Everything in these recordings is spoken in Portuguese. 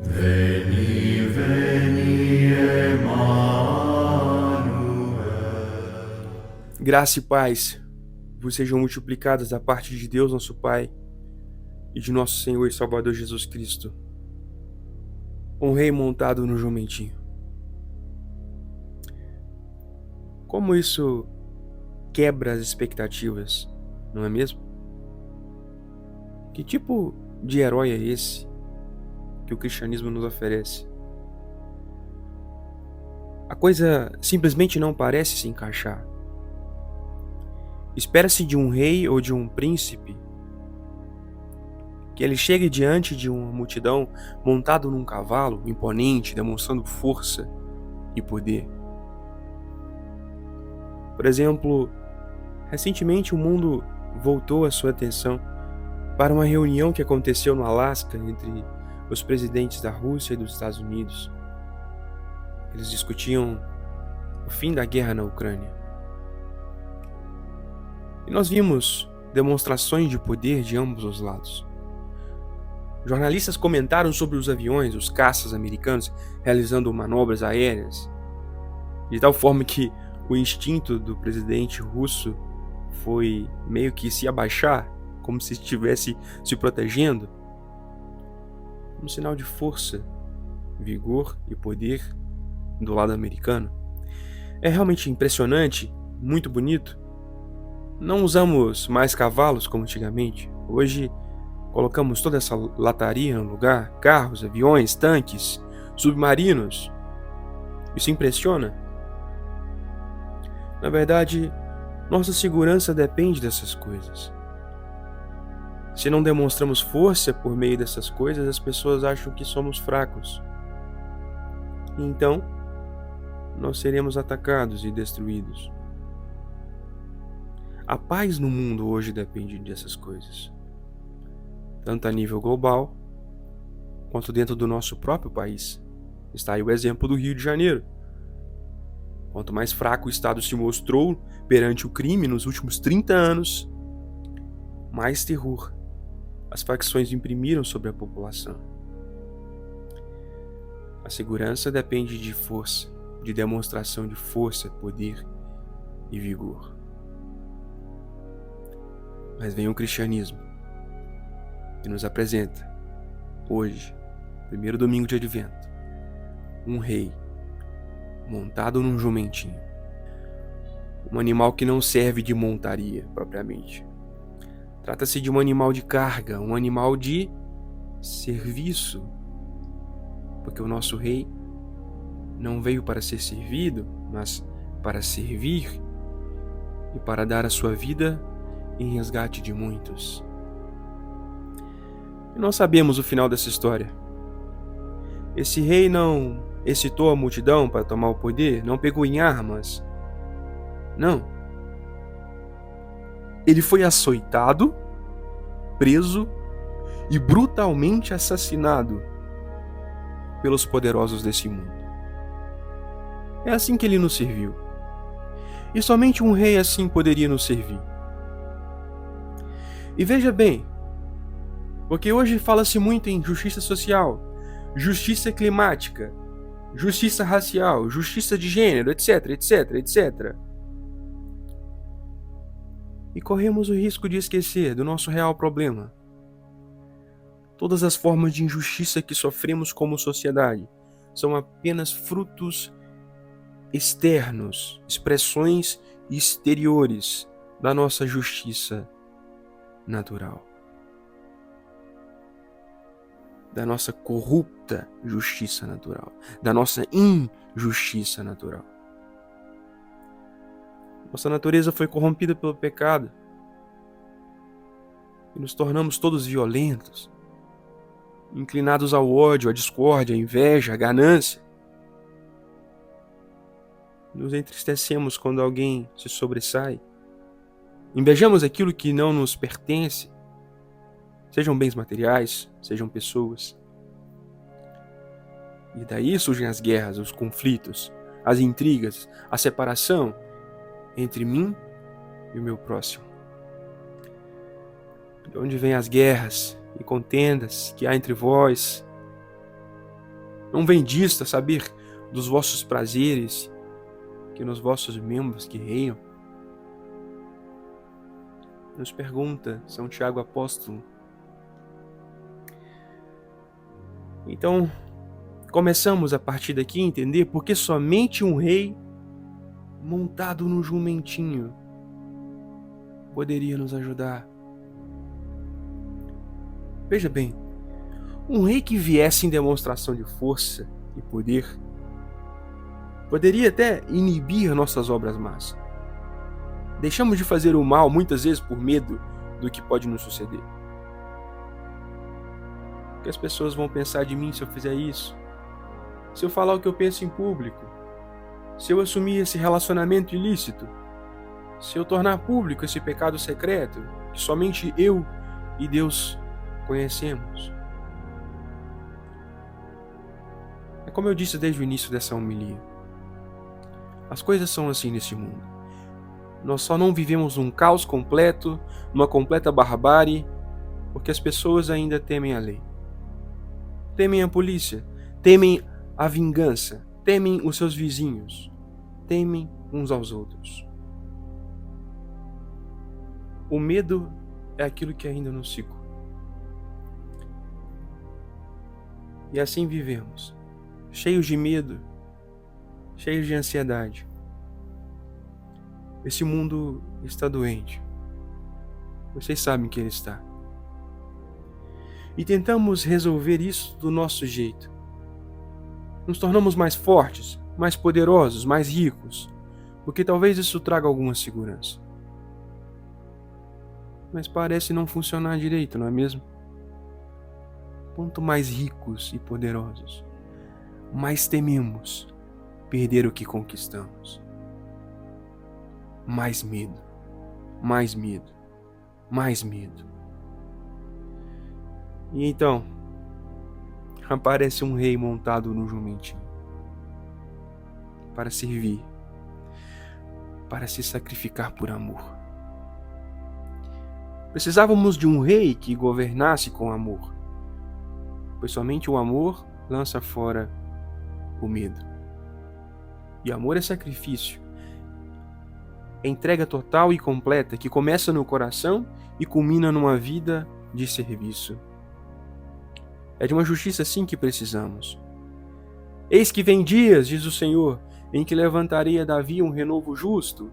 Veni, veni, Emmanuel. Graça e paz vos sejam multiplicadas da parte de Deus, nosso Pai, e de nosso Senhor e Salvador Jesus Cristo. Um rei montado no jumentinho. Como isso quebra as expectativas, não é mesmo? Que tipo de herói é esse que o cristianismo nos oferece? A coisa simplesmente não parece se encaixar. Espera-se de um rei ou de um príncipe que ele chegue diante de uma multidão montado num cavalo imponente, demonstrando força e poder. Por exemplo, recentemente o mundo voltou a sua atenção para uma reunião que aconteceu no Alasca entre os presidentes da Rússia e dos Estados Unidos. Eles discutiam o fim da guerra na Ucrânia. E nós vimos demonstrações de poder de ambos os lados. Jornalistas comentaram sobre os aviões, os caças americanos realizando manobras aéreas, de tal forma que o instinto do presidente russo foi meio que se abaixar, como se estivesse se protegendo, um sinal de força, vigor e poder do lado americano. É realmente impressionante, muito bonito. Não usamos mais cavalos como antigamente. Hoje colocamos toda essa lataria no lugar, carros, aviões, tanques, submarinos. Isso impressiona? Na verdade, nossa segurança depende dessas coisas. Se não demonstramos força por meio dessas coisas, as pessoas acham que somos fracos. E então, nós seremos atacados e destruídos. A paz no mundo hoje depende dessas coisas, tanto a nível global, quanto dentro do nosso próprio país. Está aí o exemplo do Rio de Janeiro. Quanto mais fraco o Estado se mostrou perante o crime nos últimos 30 anos, mais terror as facções imprimiram sobre a população. A segurança depende de força, de demonstração de força, poder e vigor. Mas vem o cristianismo e nos apresenta, hoje, primeiro domingo de Advento, um rei montado num jumentinho. Um animal que não serve de montaria, propriamente. Trata-se de um animal de carga, um animal de serviço. Porque o nosso rei não veio para ser servido, mas para servir e para dar a sua vida em resgate de muitos. E nós sabemos o final dessa história. Esse rei não excitou a multidão para tomar o poder, não pegou em armas. Não. Ele foi açoitado, preso e brutalmente assassinado pelos poderosos desse mundo. É assim que ele nos serviu. E somente um rei assim poderia nos servir. E veja bem, porque hoje fala-se muito em justiça social, justiça climática, justiça racial, justiça de gênero, etc, etc, etc. E corremos o risco de esquecer do nosso real problema. Todas as formas de injustiça que sofremos como sociedade são apenas frutos externos, expressões exteriores da nossa justiça natural. Da nossa corrupta justiça natural, da nossa injustiça natural. Nossa natureza foi corrompida pelo pecado e nos tornamos todos violentos, inclinados ao ódio, à discórdia, à inveja, à ganância. Nos entristecemos quando alguém se sobressai. Invejamos aquilo que não nos pertence, sejam bens materiais, sejam pessoas. E daí surgem as guerras, os conflitos, as intrigas, a separação entre mim e o meu próximo. De onde vêm as guerras e contendas que há entre vós? Não vem disto a saber dos vossos prazeres, que nos vossos membros guerreiam? Nos pergunta São Tiago Apóstolo. Então, começamos a partir daqui a entender porque somente um rei montado no jumentinho poderia nos ajudar. Veja bem, um rei que viesse em demonstração de força e poder poderia até inibir nossas obras más. Deixamos de fazer o mal muitas vezes por medo do que pode nos suceder. O que as pessoas vão pensar de mim se eu fizer isso? Se eu falar o que eu penso em público? Se eu assumir esse relacionamento ilícito? Se eu tornar público esse pecado secreto que somente eu e Deus conhecemos? É como eu disse desde o início dessa homilia. As coisas são assim neste mundo. Nós só não vivemos num caos completo, numa completa barbárie, porque as pessoas ainda temem a lei. Temem a polícia, temem a vingança, temem os seus vizinhos, temem uns aos outros. O medo é aquilo que ainda nos segura. E assim vivemos, cheios de medo, cheios de ansiedade. Esse mundo está doente. Vocês sabem que ele está. E tentamos resolver isso do nosso jeito. Nos tornamos mais fortes, mais poderosos, mais ricos, porque talvez isso traga alguma segurança. Mas parece não funcionar direito, não é mesmo? Quanto mais ricos e poderosos, mais tememos perder o que conquistamos. Mais medo, mais medo, mais medo. E então, aparece um rei montado no jumentinho para servir, para se sacrificar por amor. Precisávamos de um rei que governasse com amor, pois somente o amor lança fora o medo. E amor é sacrifício, é entrega total e completa que começa no coração e culmina numa vida de serviço. É de uma justiça assim que precisamos. Eis que vem dias, diz o Senhor, em que levantarei a Davi um renovo justo,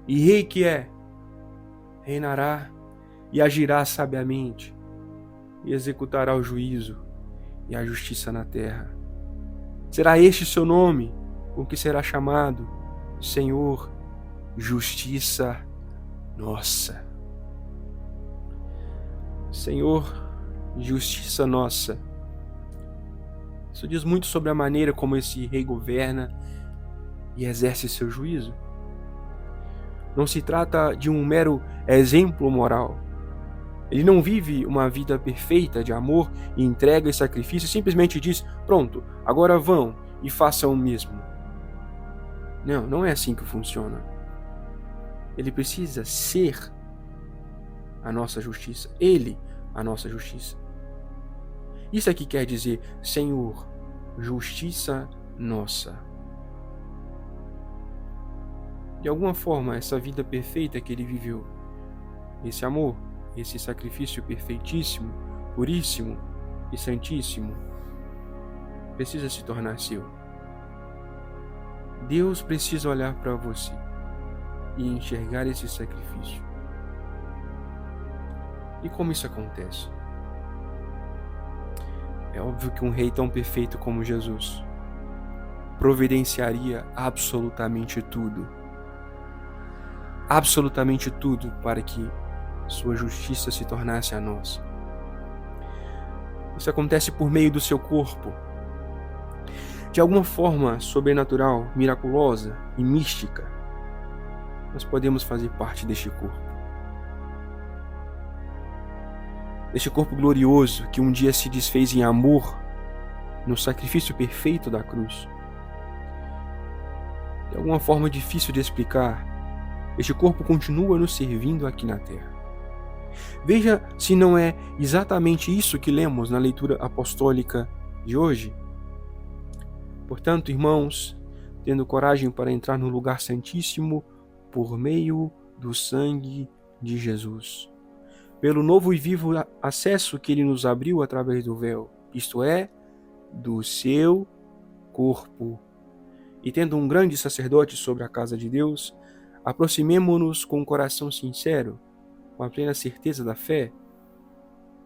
e rei que é, reinará e agirá sabiamente, e executará o juízo e a justiça na terra. Será este seu nome, com que será chamado Senhor, Justiça Nossa. Senhor, Justiça Nossa. Isso diz muito sobre a maneira como esse rei governa e exerce seu juízo. Não se trata de um mero exemplo moral. Ele não vive uma vida perfeita de amor e entrega e sacrifício e simplesmente diz, pronto, agora vão e façam o mesmo. Não, não é assim que funciona. Ele precisa ser a nossa justiça. Ele, a nossa justiça. Isso aqui quer dizer, Senhor, Justiça Nossa. De alguma forma, essa vida perfeita que ele viveu, esse amor, esse sacrifício perfeitíssimo, puríssimo e santíssimo, precisa se tornar seu. Deus precisa olhar para você e enxergar esse sacrifício. E como isso acontece? É óbvio que um rei tão perfeito como Jesus providenciaria absolutamente tudo para que sua justiça se tornasse a nossa. Isso acontece por meio do seu corpo. De alguma forma sobrenatural, miraculosa e mística, nós podemos fazer parte deste corpo. Deste corpo glorioso que um dia se desfez em amor no sacrifício perfeito da cruz. De alguma forma difícil de explicar, este corpo continua nos servindo aqui na terra. Veja se não é exatamente isso que lemos na leitura apostólica de hoje, Portanto, irmãos, tendo coragem para entrar no lugar santíssimo por meio do sangue de Jesus, pelo novo e vivo acesso que ele nos abriu através do véu, isto é, do seu corpo. E tendo um grande sacerdote sobre a casa de Deus, aproximemo-nos com um coração sincero, com a plena certeza da fé,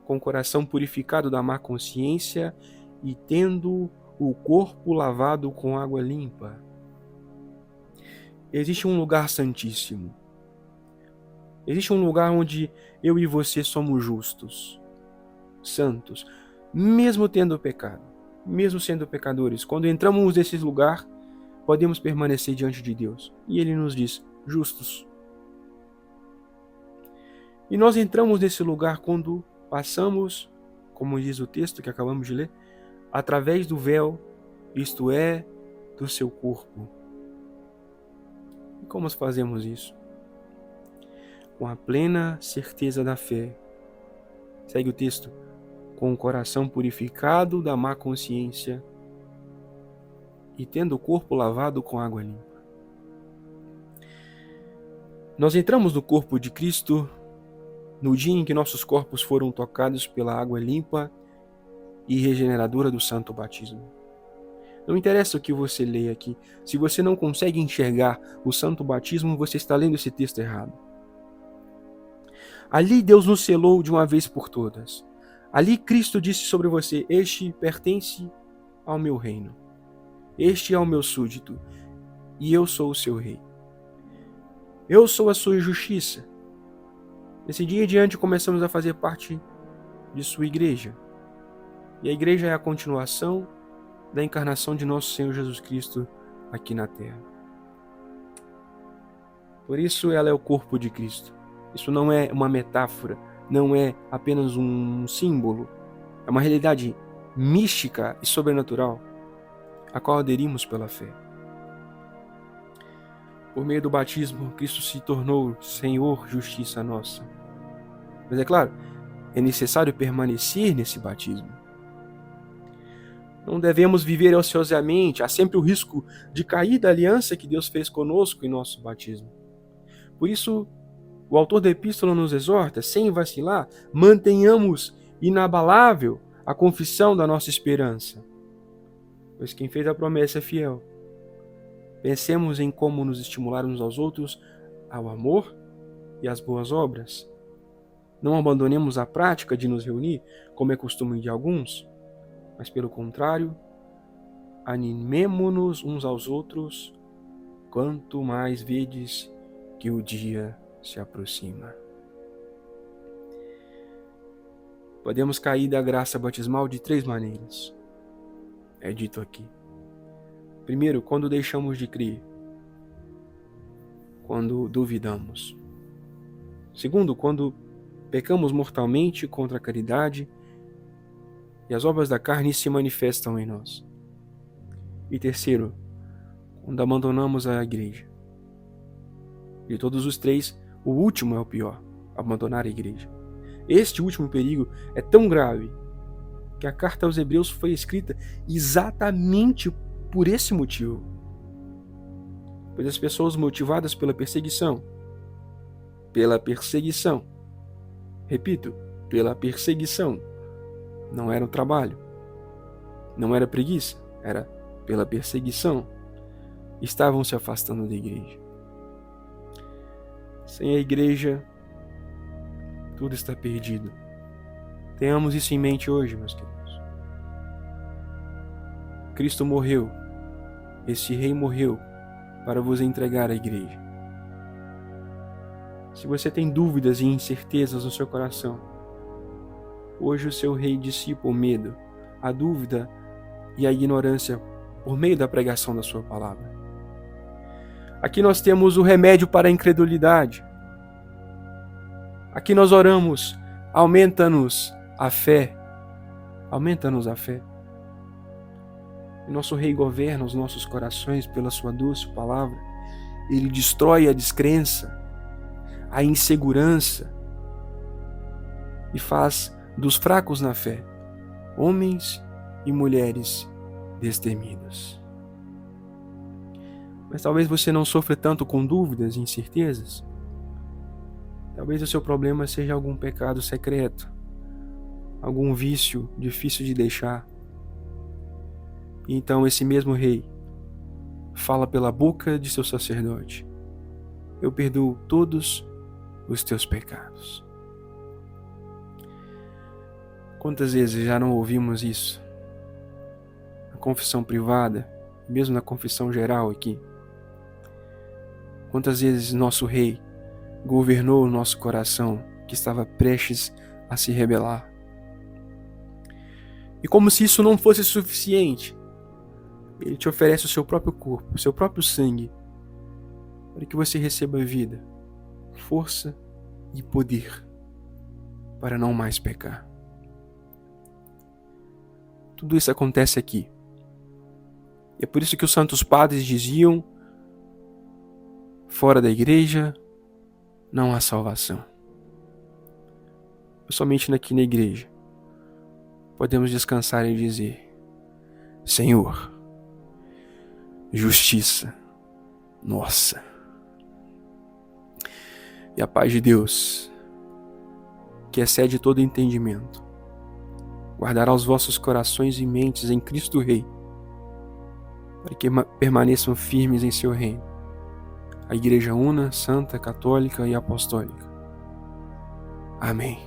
com o coração purificado da má consciência e tendo o corpo lavado com água limpa. Existe um lugar santíssimo. Existe um lugar onde eu e você somos justos, santos, mesmo tendo pecado, mesmo sendo pecadores. Quando entramos nesse lugar, podemos permanecer diante de Deus. E Ele nos diz, justos. E nós entramos nesse lugar quando passamos, como diz o texto que acabamos de ler, através do véu, isto é, do seu corpo. E como fazemos isso? Com a plena certeza da fé. Segue o texto. Com o coração purificado da má consciência e tendo o corpo lavado com água limpa. Nós entramos no corpo de Cristo no dia em que nossos corpos foram tocados pela água limpa e regeneradora do santo batismo. Não interessa o que você lê aqui. Se você não consegue enxergar o santo batismo, você está lendo esse texto errado. Ali Deus nos selou de uma vez por todas. Ali Cristo disse sobre você, este pertence ao meu reino. Este é o meu súdito, e eu sou o seu rei. Eu sou a sua justiça. Nesse dia em diante começamos a fazer parte de sua igreja. E a igreja é a continuação da encarnação de nosso Senhor Jesus Cristo aqui na terra. Por isso ela é o corpo de Cristo. Isso não é uma metáfora, não é apenas um símbolo. É uma realidade mística e sobrenatural, a qual aderimos pela fé. Por meio do batismo, Cristo se tornou Senhor, justiça nossa. Mas é claro, é necessário permanecer nesse batismo. Não devemos viver ociosamente, há sempre o risco de cair da aliança que Deus fez conosco em nosso batismo. Por isso, o autor da epístola nos exorta, sem vacilar, mantenhamos inabalável a confissão da nossa esperança. Pois quem fez a promessa é fiel. Pensemos em como nos estimular uns aos outros ao amor e às boas obras. Não abandonemos a prática de nos reunir, como é costume de alguns, mas pelo contrário, animemo-nos uns aos outros, quanto mais vedes que o dia se aproxima. Podemos cair da graça batismal de 3 maneiras. É dito aqui. Primeiro, quando deixamos de crer. Quando duvidamos. Segundo, quando pecamos mortalmente contra a caridade e as obras da carne se manifestam em nós. E terceiro, quando abandonamos a igreja. De todos os 3, o último é o pior, abandonar a igreja. Este último perigo é tão grave que a carta aos Hebreus foi escrita exatamente por esse motivo. Pois as pessoas motivadas pela perseguição, repito, pela perseguição, não era o trabalho, não era preguiça, era pela perseguição, estavam se afastando da igreja. Sem a igreja, tudo está perdido. Tenhamos isso em mente hoje, meus queridos. Cristo morreu, esse rei morreu para vos entregar a igreja. Se você tem dúvidas e incertezas no seu coração, hoje o seu rei dissipa o medo, a dúvida e a ignorância por meio da pregação da sua palavra. Aqui nós temos o remédio para a incredulidade. Aqui nós oramos, aumenta-nos a fé. Aumenta-nos a fé. O nosso Rei governa os nossos corações pela sua doce palavra. Ele destrói a descrença, a insegurança e faz dos fracos na fé homens e mulheres destemidos. Mas talvez você não sofra tanto com dúvidas e incertezas. Talvez o seu problema seja algum pecado secreto, algum vício difícil de deixar. E então esse mesmo rei fala pela boca de seu sacerdote: eu perdoo todos os teus pecados. Quantas vezes já não ouvimos isso? Na confissão privada, mesmo na confissão geral aqui. Quantas vezes nosso rei governou o nosso coração que estava prestes a se rebelar. E como se isso não fosse suficiente, ele te oferece o seu próprio corpo, o seu próprio sangue, para que você receba vida, força e poder para não mais pecar. Tudo isso acontece aqui. E é por isso que os santos padres diziam: fora da igreja não há salvação. Somente aqui na igreja podemos descansar e dizer: Senhor, justiça nossa. E a paz de Deus, que excede todo entendimento, guardará os vossos corações e mentes em Cristo Rei, para que permaneçam firmes em seu reino. A Igreja una, santa, católica e apostólica. Amém.